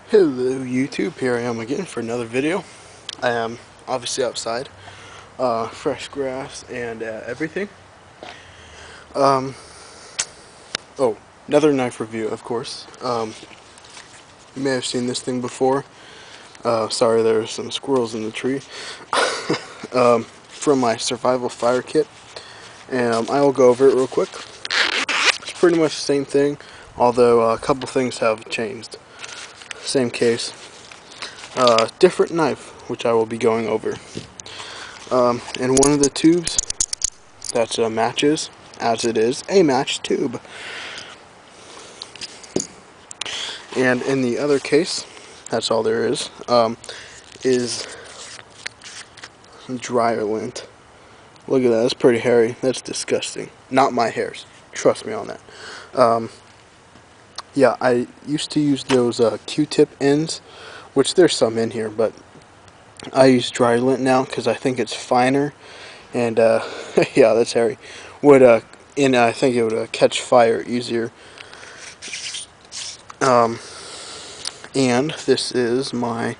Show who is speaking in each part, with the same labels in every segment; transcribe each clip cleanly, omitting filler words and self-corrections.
Speaker 1: Hello YouTube, here I am again for another video. I am obviously outside, fresh grass and everything. Oh, another knife review, of course. You may have seen this thing before. Sorry, there are some squirrels in the tree. From my survival fire kit, and I will go over it real quick. It's pretty much the same thing, although a couple things have changed. Same case. Different knife, which I will be going over. And one of the tubes that matches, as it is, a matched tube. And in the other case, that's all there is dryer lint. Look at that, that's pretty hairy. That's disgusting. Not my hairs. Trust me on that. Yeah, I used to use those Q-tip ends, which there's some in here, but I use dry lint now because I think it's finer, and yeah, that's hairy. I think it would catch fire easier. And this is my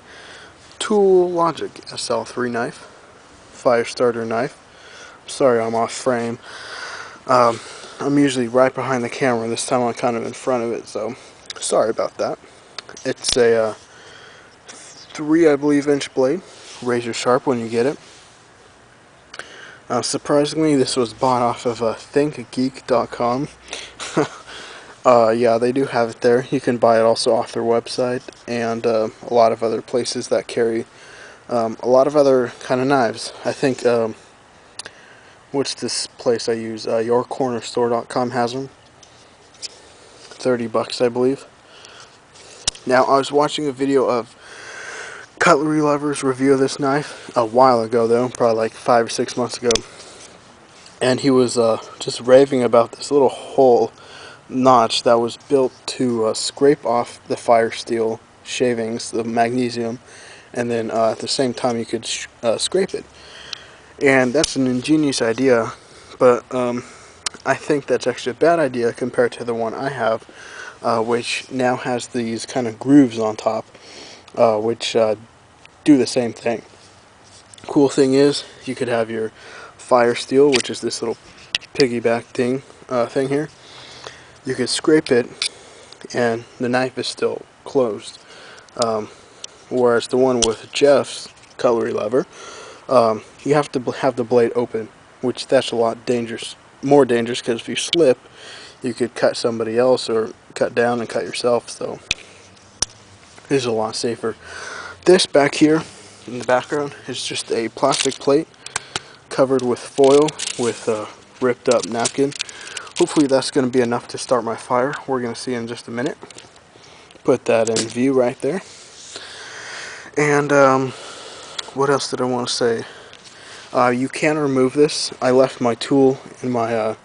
Speaker 1: Tool Logic SL3 knife, fire starter knife. Sorry, I'm off frame. I'm usually right behind the camera. This time I'm kind of in front of it, so sorry about that. It's a 3, I believe, inch blade, razor sharp when you get it. Surprisingly, this was bought off of thinkgeek.com. Yeah, they do have it there. You can buy it also off their website, and a lot of other places that carry a lot of other kind of knives. I think, what's this place I use? YourCornerStore.com has them. $30, I believe. Now, I was watching a video of Cutlery Lover's review of this knife a while ago, though, probably like 5 or 6 months ago, and he was just raving about this little hole notch that was built to scrape off the Firesteel shavings, the magnesium, and then at the same time you could scrape it. And that's an ingenious idea, but I think that's actually a bad idea compared to the one I have, which now has these kind of grooves on top, which do the same thing. Cool thing is, you could have your Firesteel, which is this little piggyback thing here. You could scrape it, and the knife is still closed. Whereas the one with Jeff's Cutlery Lever, you have to have the blade open, which that's a lot more dangerous, because if you slip, you could cut somebody else or cut down and cut yourself. So this is a lot safer. This back here in the background is just a plastic plate covered with foil with a ripped up napkin. Hopefully that's going to be enough to start my fire. We're going to see in just a minute. Put that in view right there. And what else did I want to say? You can remove this. I left my tool in my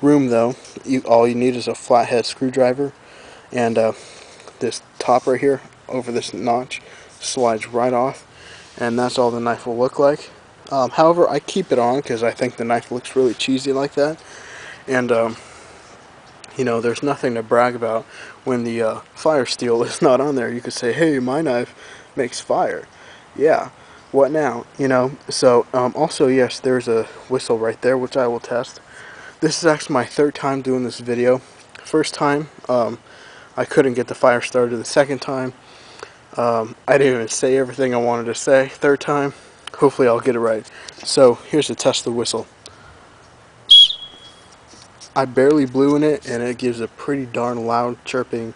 Speaker 1: room, though. All you need is a flathead screwdriver, and this top right here over this notch slides right off, and that's all the knife will look like. However, I keep it on because I think the knife looks really cheesy like that, and you know, there's nothing to brag about when the Firesteel is not on there. You could say, hey, my knife makes fire. Yeah, what now? You know, so also, yes, there's a whistle right there, which I will test. This is actually my 3rd time doing this video. First time, I couldn't get the fire started. The second time, I didn't even say everything I wanted to say. 3rd time, hopefully I'll get it right. So here's to test the whistle. I barely blew in it, and it gives a pretty darn loud, chirping,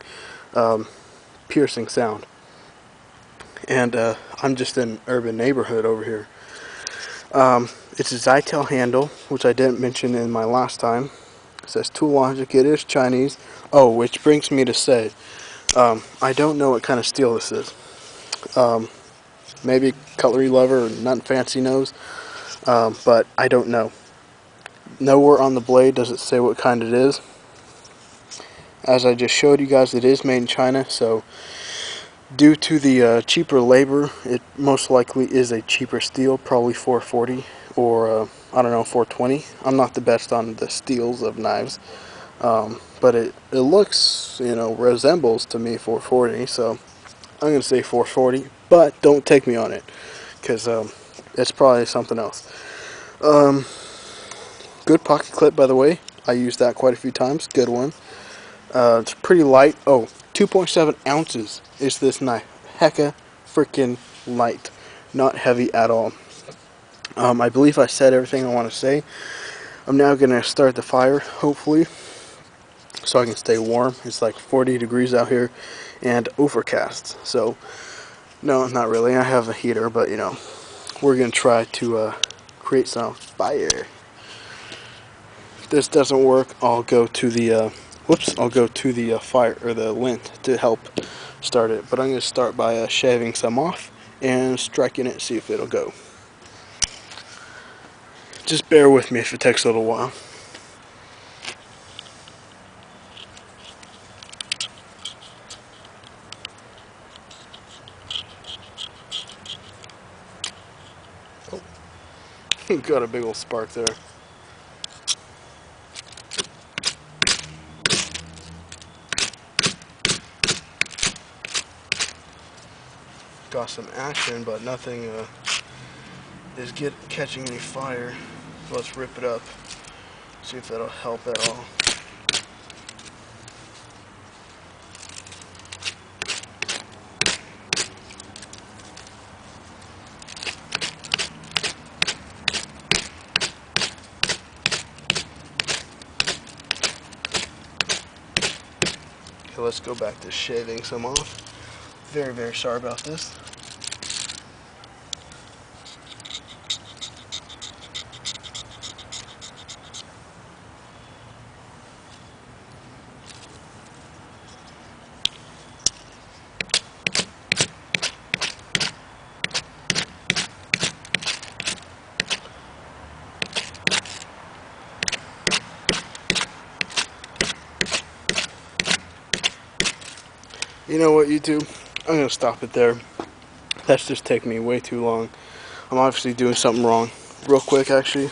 Speaker 1: piercing sound. And I'm just in an urban neighborhood over here. It's a Zytel handle, which I didn't mention in my last time. It says Tool Logic. It is Chinese. Oh, which brings me to say, I don't know what kind of steel this is. Maybe Cutlery Lover or Nothing Fancy knows, but I don't know. Nowhere on the blade does it say what kind it is. As I just showed you guys, it is made in China, so due to the cheaper labor, it most likely is a cheaper steel, probably 440 or I don't know, 420. I'm not the best on the steels of knives, but it looks, you know, resembles to me 440, so I'm going to say 440, but don't take me on it, because it's probably something else. Good pocket clip, by the way. I used that quite a few times. Good one. It's pretty light. Oh, 2.7 ounces is this knife. Hecka freaking light. Not heavy at all. I believe I said everything I want to say. I'm now going to start the fire, hopefully, so I can stay warm. It's like 40 degrees out here and overcast. So, no, not really. I have a heater, but, you know, we're going to try to create some fire. If this doesn't work, I'll go to the, fire, or the lint, to help start it. But I'm going to start by shaving some off and striking it, see if it'll go. Just bear with me if it takes a little while. Oh, got a big old spark there. Got some action, but nothing is catching any fire. So let's rip it up, see if that'll help at all. Okay, let's go back to shaving some off. Very, very sorry about this. You know what, YouTube? I'm going to stop it there. That's just taking me way too long. I'm obviously doing something wrong. Real quick, actually,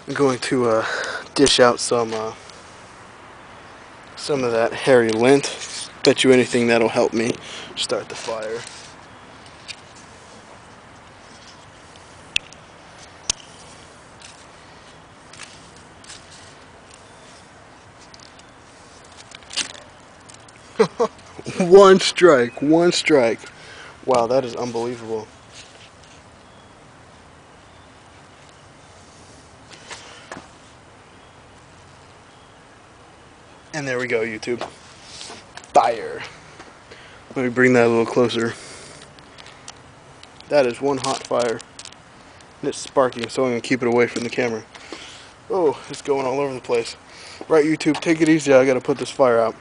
Speaker 1: I'm going to dish out some of that hairy lint. Bet you anything that'll help me start the fire. One strike, one strike. Wow, that is unbelievable. And there we go, YouTube. Fire. Let me bring that a little closer. That is one hot fire. And it's sparking, so I'm going to keep it away from the camera. Oh, it's going all over the place. Right, YouTube, take it easy. I got to put this fire out.